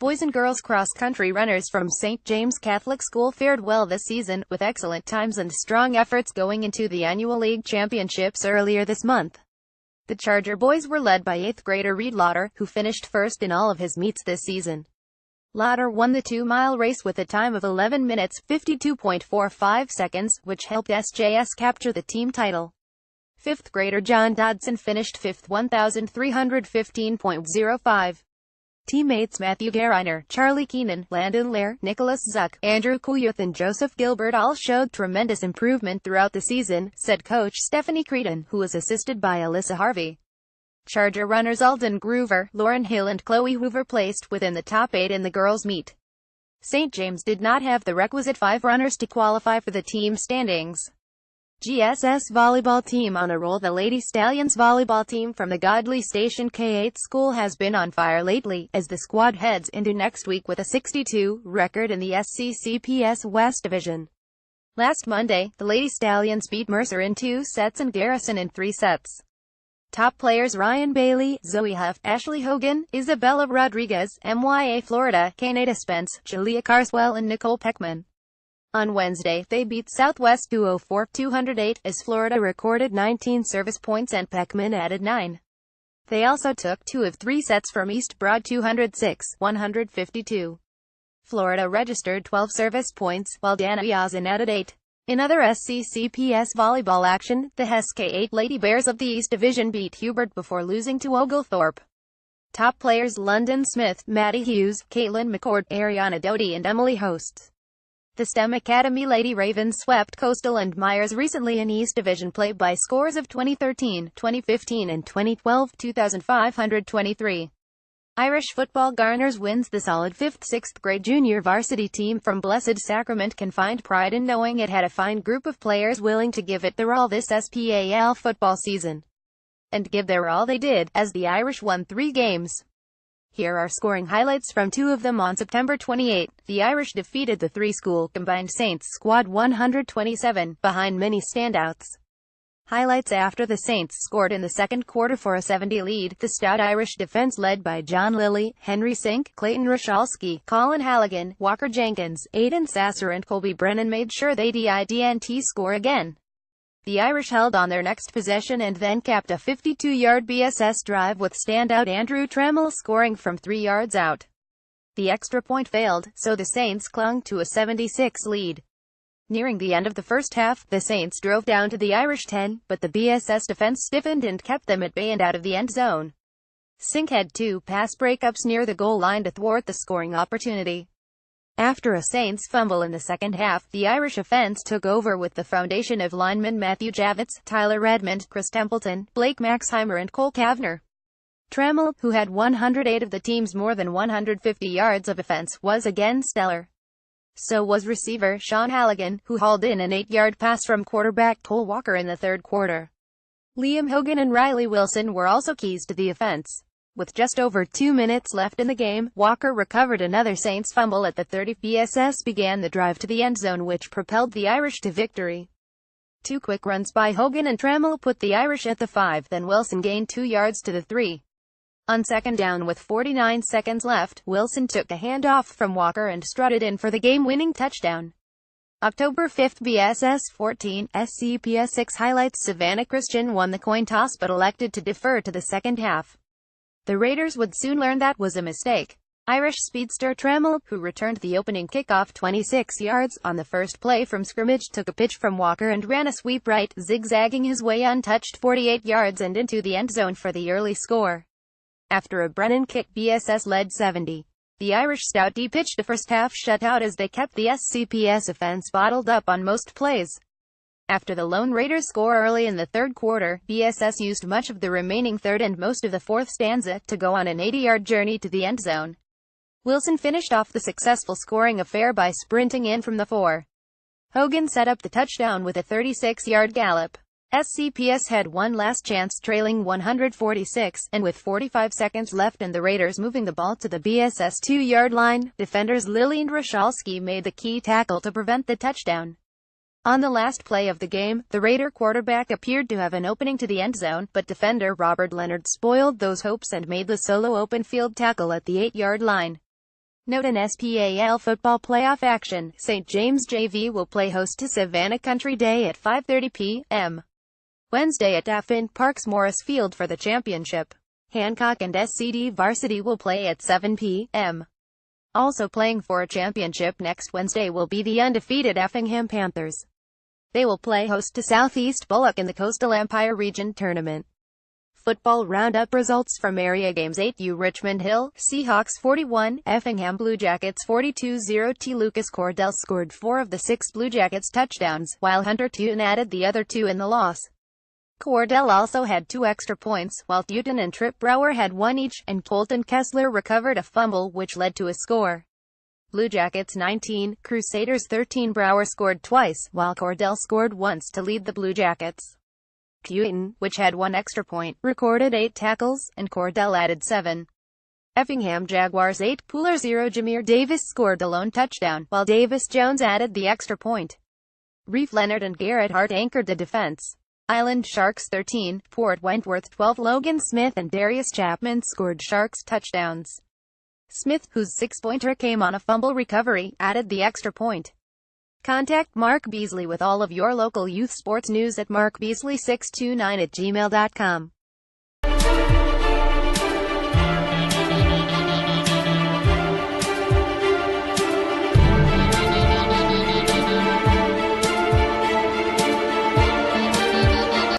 Boys and girls cross-country runners from St. James Catholic School fared well this season, with excellent times and strong efforts going into the annual league championships earlier this month. The Charger boys were led by 8th grader Reed Lauder, who finished first in all of his meets this season. Lauder won the 2-mile race with a time of 11 minutes, 52.45 seconds, which helped SJS capture the team title. 5th grader John Dodson finished 5th, 1,315.05. Teammates Matthew Gariner, Charlie Keenan, Landon Lair, Nicholas Zuck, Andrew Kuyuth and Joseph Gilbert all showed tremendous improvement throughout the season, said coach Stephanie Creedon, who was assisted by Alyssa Harvey. Charger runners Alden Groover, Lauren Hill and Chloe Hoover placed within the top 8 in the girls' meet. St. James did not have the requisite 5 runners to qualify for the team standings. GSS volleyball team on a roll. The Lady Stallions volleyball team from the Godley Station K-8 school has been on fire lately, as the squad heads into next week with a 62 record in the SCCPS West Division. Last Monday, the Lady Stallions beat Mercer in 2 sets and Garrison in 3 sets. Top players Ryan Bailey, Zoe Huff, Ashley Hogan, Isabella Rodriguez, MYA Florida, Kaneda Spence, Julia Carswell and Nicole Peckman. On Wednesday, they beat Southwest 204-208, as Florida recorded 19 service points and Peckman added 9. They also took 2 of 3 sets from East Broad 206-152. Florida registered 12 service points, while Dana Yazin added 8. In other SCCPS volleyball action, the Hess K8 Lady Bears of the East Division beat Hubert before losing to Oglethorpe. Top players London Smith, Maddie Hughes, Caitlin McCord, Ariana Doty and Emily Hosts. The STEM Academy Lady Ravens swept Coastal and Myers recently in East Division play by scores of 2013, 2015 and 2012, 2,523. Irish football garners wins. The solid 5th-6th grade junior varsity team from Blessed Sacrament can find pride in knowing it had a fine group of players willing to give it their all this SPAL football season. And give their all they did, as the Irish won 3 games. Here are scoring highlights from 2 of them on September 28. The Irish defeated the 3-school combined Saints squad 127, behind many standouts. Highlights after the Saints scored in the second quarter for a 70 lead. The stout Irish defense led by John Lilly, Henry Sink, Clayton Rashalski, Colin Halligan, Walker Jenkins, Aidan Sasser and Colby Brennan made sure they didn't score again. The Irish held on their next possession and then capped a 52-yard BSS drive with standout Andrew Trammell scoring from 3 yards out. The extra point failed, so the Saints clung to a 76 lead. Nearing the end of the first half, the Saints drove down to the Irish 10, but the BSS defense stiffened and kept them at bay and out of the end zone. Sink had 2 pass breakups near the goal line to thwart the scoring opportunity. After a Saints fumble in the second half, the Irish offense took over with the foundation of linemen Matthew Javits, Tyler Redmond, Chris Templeton, Blake Maxheimer and Cole Kavner. Trammell, who had 108 of the team's more than 150 yards of offense, was again stellar. So was receiver Sean Halligan, who hauled in an 8-yard pass from quarterback Cole Walker in the third quarter. Liam Hogan and Riley Wilson were also keys to the offense. With just over 2 minutes left in the game, Walker recovered another Saints fumble at the 30. BSS began the drive to the end zone, which propelled the Irish to victory. 2 quick runs by Hogan and Trammell put the Irish at the 5, then Wilson gained 2 yards to the 3. On second down with 49 seconds left, Wilson took a handoff from Walker and strutted in for the game-winning touchdown. October 5, BSS 14, SCPS 6 highlights. Savannah Christian won the coin toss but elected to defer to the second half. The Raiders would soon learn that was a mistake. Irish speedster Trammell, who returned the opening kickoff 26 yards on the first play from scrimmage, took a pitch from Walker and ran a sweep right, zigzagging his way untouched 48 yards and into the end zone for the early score. After a Brennan kick, BSS led 70. The Irish stout D pitched a first-half shutout as they kept the SCPS offense bottled up on most plays. After the lone Raiders score early in the third quarter, BSS used much of the remaining third and most of the fourth stanza to go on an 80-yard journey to the end zone. Wilson finished off the successful scoring affair by sprinting in from the 4. Hogan set up the touchdown with a 36-yard gallop. SCPS had one last chance, trailing 146, and with 45 seconds left and the Raiders moving the ball to the BSS 2-yard line, defenders Lilly and Rashalski made the key tackle to prevent the touchdown. On the last play of the game, the Raider quarterback appeared to have an opening to the end zone, but defender Robert Leonard spoiled those hopes and made the solo open field tackle at the 8-yard line. Note in SPAL football playoff action, St. James JV will play host to Savannah Country Day at 5:30 p.m. Wednesday at Affin Park's Morris Field for the championship. Hancock and SCD Varsity will play at 7 p.m. Also playing for a championship next Wednesday will be the undefeated Effingham Panthers. They will play host to Southeast Bullock in the Coastal Empire Region Tournament. Football Roundup results from area games: 8U Richmond Hill, Seahawks 41, Effingham Blue Jackets 42-0. T. Lucas Cordell scored 4 of the 6 Blue Jackets touchdowns, while Hunter Teuton added the other 2 in the loss. Cordell also had 2 extra points, while Teuton and Tripp Brower had 1 each, and Colton Kessler recovered a fumble which led to a score. Blue Jackets 19, Crusaders 13. Brower scored twice, while Cordell scored once to lead the Blue Jackets. Teuton, which had 1 extra point, recorded 8 tackles, and Cordell added 7. Effingham Jaguars 8, Pooler 0. Jameer Davis scored the lone touchdown, while Davis Jones added the extra point. Reef Leonard and Garrett Hart anchored the defense. Island Sharks 13, Port Wentworth 12. Logan Smith and Darius Chapman scored Sharks touchdowns. Smith, whose 6-pointer came on a fumble recovery, added the extra point. Contact Mark Beasley with all of your local youth sports news at markbeasley629@gmail.com.